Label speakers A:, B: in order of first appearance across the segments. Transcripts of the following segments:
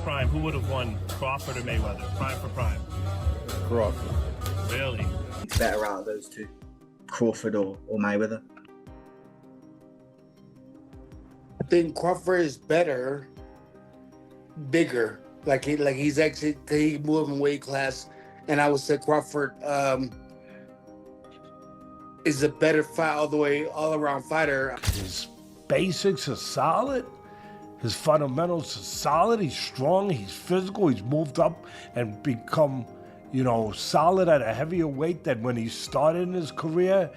A: prime, who would have won, Crawford or Mayweather? Prime for prime.
B: Crawford.
A: Really?
C: It's better out of those two, Crawford or Mayweather.
D: I think Crawford is better, bigger. He's actually he moved in weight class, and I would say Crawford is a better fight all around fighter.
E: His basics are solid. His fundamentals are solid. He's strong. He's physical. He's moved up and become, solid at a heavier weight than when he started in his career.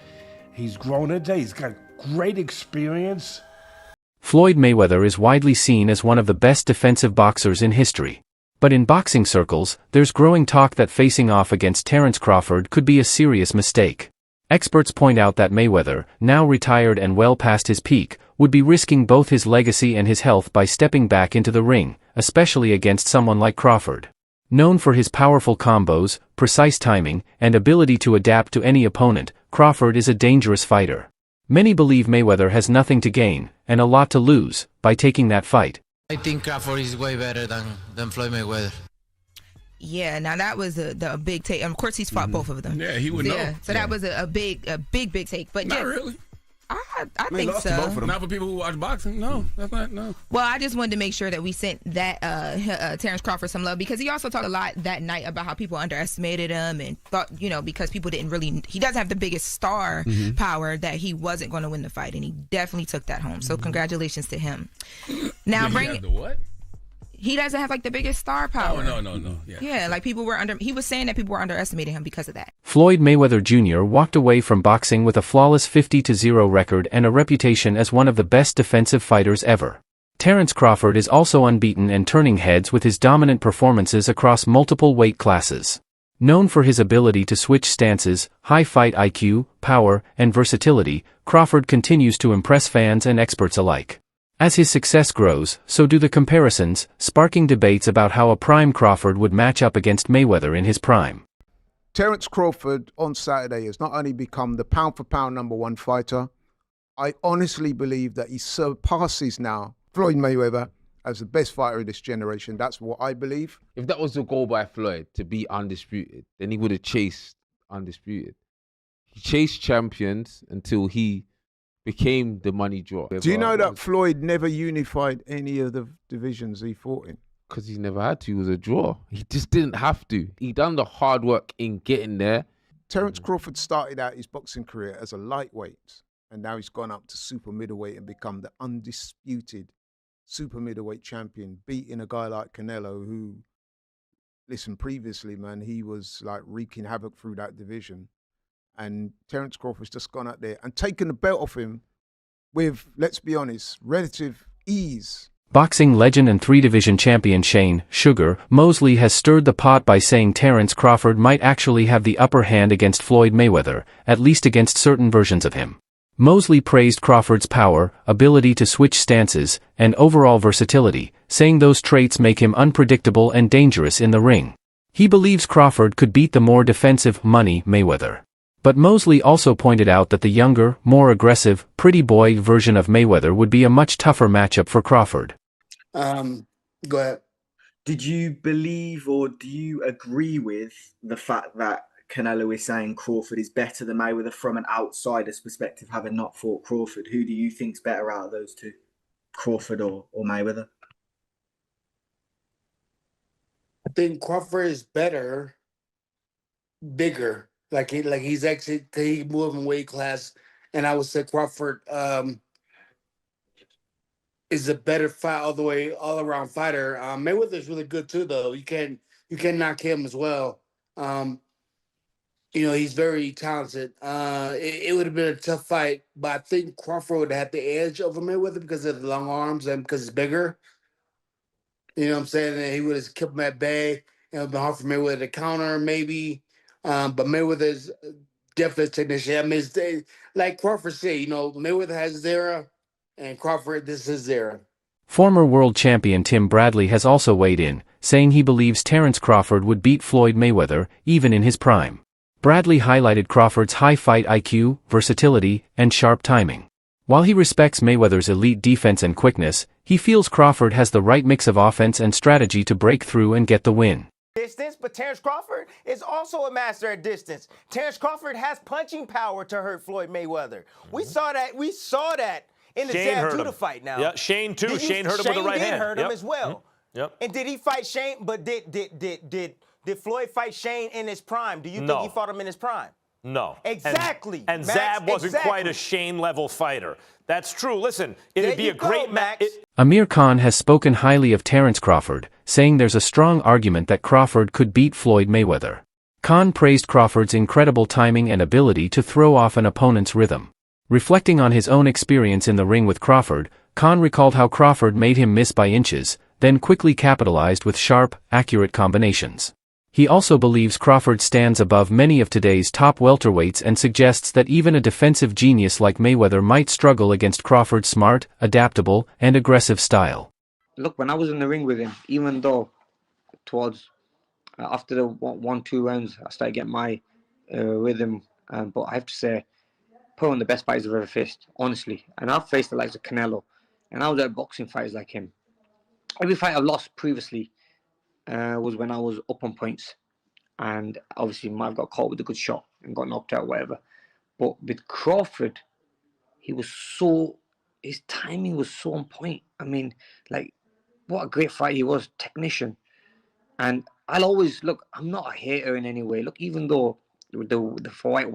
E: He's grown into. He's got great experience.
F: Floyd Mayweather is widely seen as one of the best defensive boxers in history. But in boxing circles, there's growing talk that facing off against Terence Crawford could be a serious mistake. Experts point out that Mayweather, now retired and well past his peak, would be risking both his legacy and his health by stepping back into the ring, especially against someone like Crawford. Known for his powerful combos, precise timing, and ability to adapt to any opponent, Crawford is a dangerous fighter. Many believe Mayweather has nothing to gain, and a lot to lose, by taking that fight.
G: I think Crawford is way better than Floyd Mayweather.
H: Yeah, now that was a big take. And of course, he's fought both of them.
B: Yeah, he would know.
H: So that was a big take. But
B: Not
H: yeah,
B: really.
H: I think
B: lost
H: so.
B: to both of them. Not for people who watch boxing. No, that's not. No.
H: Well, I just wanted to make sure that we sent that Terence Crawford some love, because he also talked a lot that night about how people underestimated him and thought, because people didn't really. He doesn't have the biggest star power, that he wasn't going to win the fight, and he definitely took that home. So congratulations to him. Now
B: Did he have the what?
H: He doesn't have the biggest star power.
B: Oh, no.
H: Yeah, people were he was saying that people were underestimating him because of that.
F: Floyd Mayweather Jr. walked away from boxing with a flawless 50-0 record and a reputation as one of the best defensive fighters ever. Terence Crawford is also unbeaten and turning heads with his dominant performances across multiple weight classes. Known for his ability to switch stances, high fight IQ, power, and versatility, Crawford continues to impress fans and experts alike. As his success grows, so do the comparisons, sparking debates about how a prime Crawford would match up against Mayweather in his prime.
I: Terence Crawford on Saturday has not only become the pound-for-pound #1 fighter, I honestly believe that he surpasses now Floyd Mayweather as the best fighter of this generation. That's what I believe.
J: If that was the goal by Floyd, to be undisputed, then he would have chased undisputed. He chased champions until he became the money draw.
I: Do you know that Floyd never unified any of the divisions he fought in?
J: Because he never had to. He was a draw. He just didn't have to. He done the hard work in getting there.
I: Terence Crawford started out his boxing career as a lightweight, and now he's gone up to super middleweight and become the undisputed super middleweight champion, beating a guy like Canelo, who, listen, previously, man, he was like wreaking havoc through that division. And Terence Crawford's just gone out there and taken the belt off him with, let's be honest, relative ease.
F: Boxing legend and three-division champion Shane "Sugar" Mosley has stirred the pot by saying Terence Crawford might actually have the upper hand against Floyd Mayweather, at least against certain versions of him. Mosley praised Crawford's power, ability to switch stances, and overall versatility, saying those traits make him unpredictable and dangerous in the ring. He believes Crawford could beat the more defensive Money Mayweather. But Mosley also pointed out that the younger, more aggressive, pretty boy version of Mayweather would be a much tougher matchup for Crawford.
D: Go ahead.
C: Did you believe or do you agree with the fact that Canelo is saying Crawford is better than Mayweather from an outsider's perspective, having not fought Crawford? Who do you think's better out of those two, Crawford or Mayweather?
D: I think Crawford is better, bigger. He's actually he moved in weight class, and I would say Crawford is a better fight all around fighter. Mayweather's really good too, though. You can't knock him as well. He's very talented. It would have been a tough fight, but I think Crawford would have had the edge over Mayweather because of the long arms and because he's bigger. You know what I'm saying? And he would have kept him at bay. It would have been hard for Mayweather to counter, maybe. But Mayweather's definitely a technician. I mean, like Crawford said, Mayweather has his era, and Crawford, this is his era.
F: Former world champion Tim Bradley has also weighed in, saying he believes Terence Crawford would beat Floyd Mayweather, even in his prime. Bradley highlighted Crawford's high fight IQ, versatility, and sharp timing. While he respects Mayweather's elite defense and quickness, he feels Crawford has the right mix of offense and strategy to break through and get the win.
K: Distance, but Terence Crawford is also a master at distance. Terence Crawford has punching power to hurt Floyd Mayweather. We saw that. We saw that in the Zab Judah fight. Now,
L: yeah, Shane too. Shane hurt him with the right hand.
K: Shane hurt him as well.
L: Yep.
K: And did he fight Shane? But did Floyd fight Shane in his prime? Do you think he fought him in his prime?
L: No.
K: Exactly.
L: And
K: Max,
L: Zab wasn't quite a Shane-level fighter. That's true. Listen, it'd be a great match.
F: Amir Khan has spoken highly of Terence Crawford, saying there's a strong argument that Crawford could beat Floyd Mayweather. Khan praised Crawford's incredible timing and ability to throw off an opponent's rhythm. Reflecting on his own experience in the ring with Crawford, Khan recalled how Crawford made him miss by inches, then quickly capitalized with sharp, accurate combinations. He also believes Crawford stands above many of today's top welterweights and suggests that even a defensive genius like Mayweather might struggle against Crawford's smart, adaptable, and aggressive style.
M: Look, when I was in the ring with him, even though towards after the 1-2 rounds, I started getting my rhythm, but I have to say, probably one of the best fighters I've ever faced, honestly. And I've faced the likes of Canelo, and I was at boxing fighters like him. Every fight I've lost previously was when I was up on points, and obviously might have got caught with a good shot and got knocked out or whatever. But with Crawford, his timing was so on point. I mean, like, what a great fight he was, technician. And I'll always, look, I'm not a hater in any way. Look, even though the fight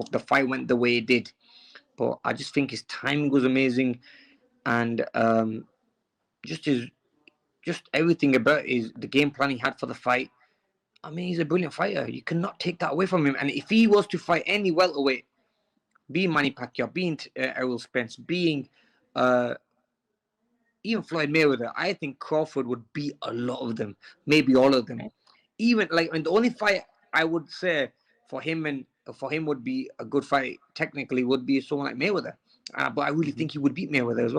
M: went the way it did, but I just think his timing was amazing, and just everything about the game plan he had for the fight. I mean, he's a brilliant fighter. You cannot take that away from him. And if he was to fight any welterweight, being Manny Pacquiao, being Errol Spence, being even Floyd Mayweather, I think Crawford would beat a lot of them, maybe all of them. Even and the only fight I would say for him would be a good fight technically would be someone like Mayweather. But I really think he would beat Mayweather as well.